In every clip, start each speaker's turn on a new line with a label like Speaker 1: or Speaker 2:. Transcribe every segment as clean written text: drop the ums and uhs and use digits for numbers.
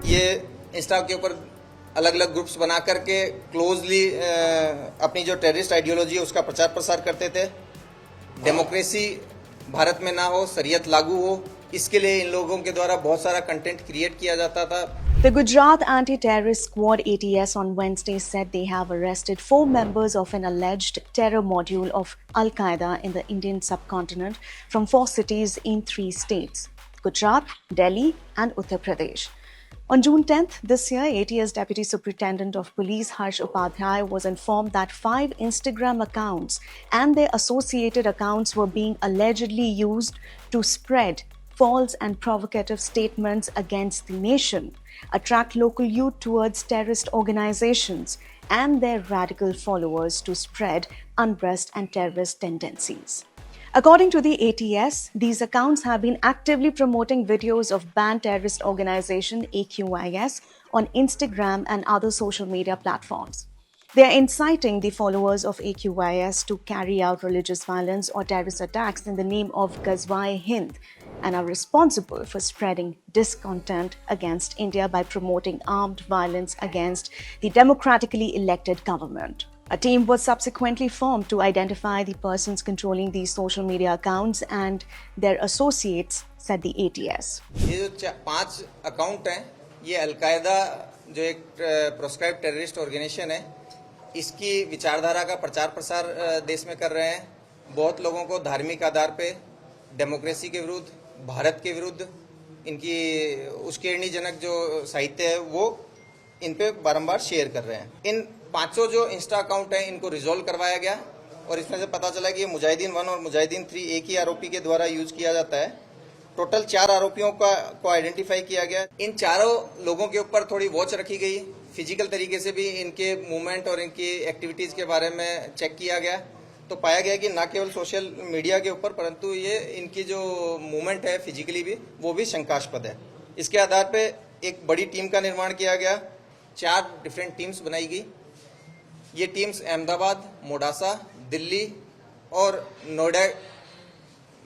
Speaker 1: ये इंस्टा के ऊपर अलग अलग ग्रुप्स बना करके क्लोजली अपनी जो टेररिस्ट आइडियोलॉजी है उसका प्रचार प्रसार करते थे। डेमोक्रेसी भारत में ना हो, शरीयत लागू हो, इसके लिए इन लोगों के द्वारा बहुत सारा कंटेंट क्रिएट किया जाता था।
Speaker 2: The Gujarat Anti-Terrorist Squad ATS on Wednesday said they have arrested 4 members of an alleged terror module of Al-Qaeda in the Indian subcontinent from 4 cities in 3 states: Gujarat, Delhi and Uttar Pradesh. On June 10th this year, ATS Deputy Superintendent of Police Harsh Upadhyay was informed that 5 Instagram accounts and their associated accounts were being allegedly used to spread false and provocative statements against the nation, attract local youth towards terrorist organizations, and their radical followers to spread unrest and terrorist tendencies. According to the ATS, these accounts have been actively promoting videos of banned terrorist organization AQIS on Instagram and other social media platforms. They are inciting the followers of AQIS to carry out religious violence or terrorist attacks in the name of Ghazwa-e-Hind and are responsible for spreading discontent against India by promoting armed violence against the democratically elected government. A team was subsequently formed to identify the persons controlling these social media accounts and their associates, said the ATS.
Speaker 1: ये जो 5 account हैं, ये al Qaeda जो एक proscribe terrorist organisation है, इसकी विचारधारा का प्रचार प्रसार देश में कर रहे हैं। बहुत लोगों को धार्मिक आधार पे डेमोक्रेसी के विरुद्ध, भारत के विरुद्ध इनकी उश्केरनीजनक जो साहित्य है वो इन पे बारंबार शेयर कर रहे हैं। इन 5 जो इंस्टा अकाउंट हैं इनको रिजॉल्व करवाया गया और इसमें से पता चला कि ये मुजाहिदीन 1 और मुजाहिदीन 3 एक ही आरोपी के द्वारा यूज किया जाता है। टोटल 4 आरोपियों को आइडेंटिफाई किया गया। इन चारों लोगों के ऊपर थोड़ी वॉच रखी गई, फिजिकल तरीके से भी इनके मूवमेंट और इनकी एक्टिविटीज के बारे में चेक किया गया, तो पाया गया कि न केवल सोशल मीडिया के ऊपर परंतु ये इनकी जो मूवमेंट है फिजिकली भी वो भी शंकास्पद है। इसके आधार पे एक बड़ी टीम का निर्माण किया गया, 4 डिफरेंट टीम्स बनाई गई। ये टीम्स अहमदाबाद, मोडासा, दिल्ली और नोएडा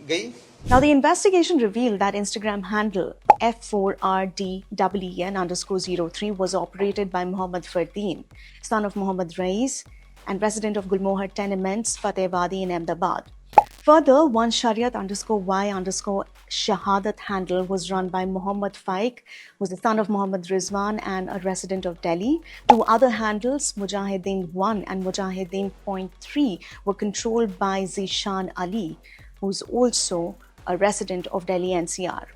Speaker 1: गई।
Speaker 2: Now, the investigation revealed that Instagram handle F4RDEN_03 was operated by Mohammad Fardeen, son of Mohammad Rais and resident of Gulmohar Tenements, Fatehwadi in Ahmedabad. Further, one Shariat_Y_Shahadat handle was run by Mohammad Faik, who is the son of Mohammad Rizwan and a resident of Delhi. 2 other handles, Mujahideen 1 and Mujahideen.3, were controlled by Zishan Ali, who is also a resident of Delhi NCR.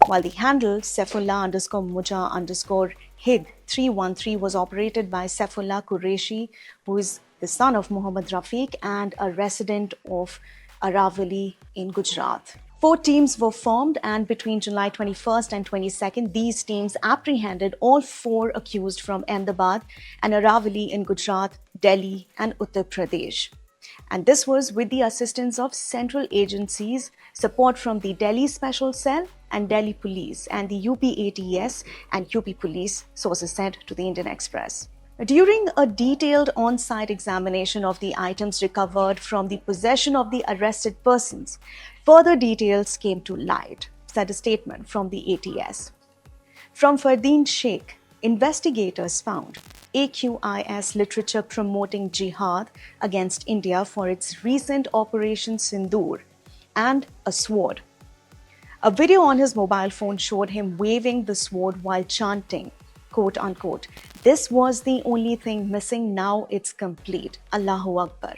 Speaker 2: While the handle Saifullah_Mujah_Hid 313 was operated by Saifullah Qureshi, who is the son of Muhammad Rafiq and a resident of Aravali in Gujarat. 4 teams were formed, and between July 21st and 22nd, these teams apprehended all 4 accused from Ahmedabad and Aravali in Gujarat, Delhi and Uttar Pradesh. And this was with the assistance of central agencies, support from the Delhi Special Cell and Delhi Police and the UP ATS and UP Police, sources said to the Indian Express. During a detailed on-site examination of the items recovered from the possession of the arrested persons, further details came to light, said a statement from the ATS. From Fardeen Sheikh, investigators found AQIS literature promoting jihad against India for its recent Operation Sindoor and a sword. A video on his mobile phone showed him waving the sword while chanting, quote unquote, "This was the only thing missing, now it's complete. Allahu Akbar."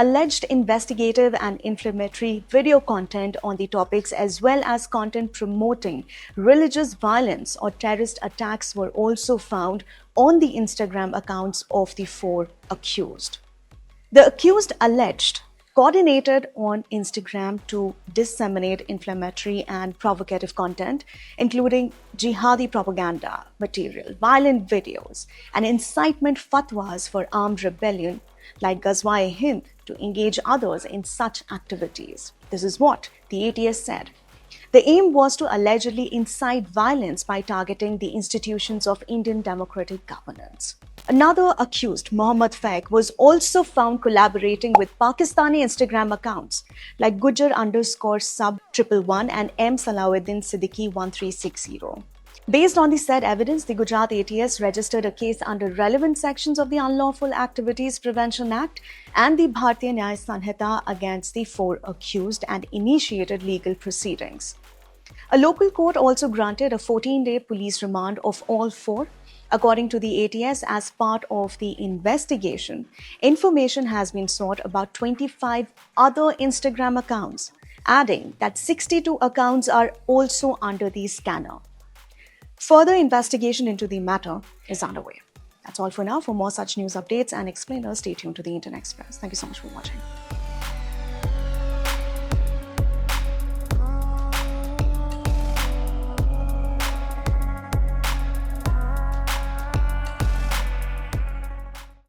Speaker 2: Alleged investigative and inflammatory video content on the topics as well as content promoting religious violence or terrorist attacks were also found on the Instagram accounts of the 4 accused. The accused alleged coordinated on Instagram to disseminate inflammatory and provocative content, including jihadi propaganda material, violent videos, and incitement fatwas for armed rebellion like Ghazwa-e-Hind to engage others in such activities. This is what the ATS said. The aim was to allegedly incite violence by targeting the institutions of Indian democratic governance. Another accused, Mohammad Faik, was also found collaborating with Pakistani Instagram accounts like Gujar_sub111 and M Salahuddin Siddiqui 1360. Based on the said evidence, the Gujarat ATS registered a case under relevant sections of the Unlawful Activities Prevention Act and the Bharatiya Nyaya Sanhita against the 4 accused and initiated legal proceedings. A local court also granted a 14-day police remand of all 4. According to the ATS, as part of the investigation, information has been sought about 25 other Instagram accounts, adding that 62 accounts are also under the scanner. Further investigation into the matter is underway. That's all for now. For more such news updates and explainers, stay tuned to the Indian Express. Thank you so much for watching.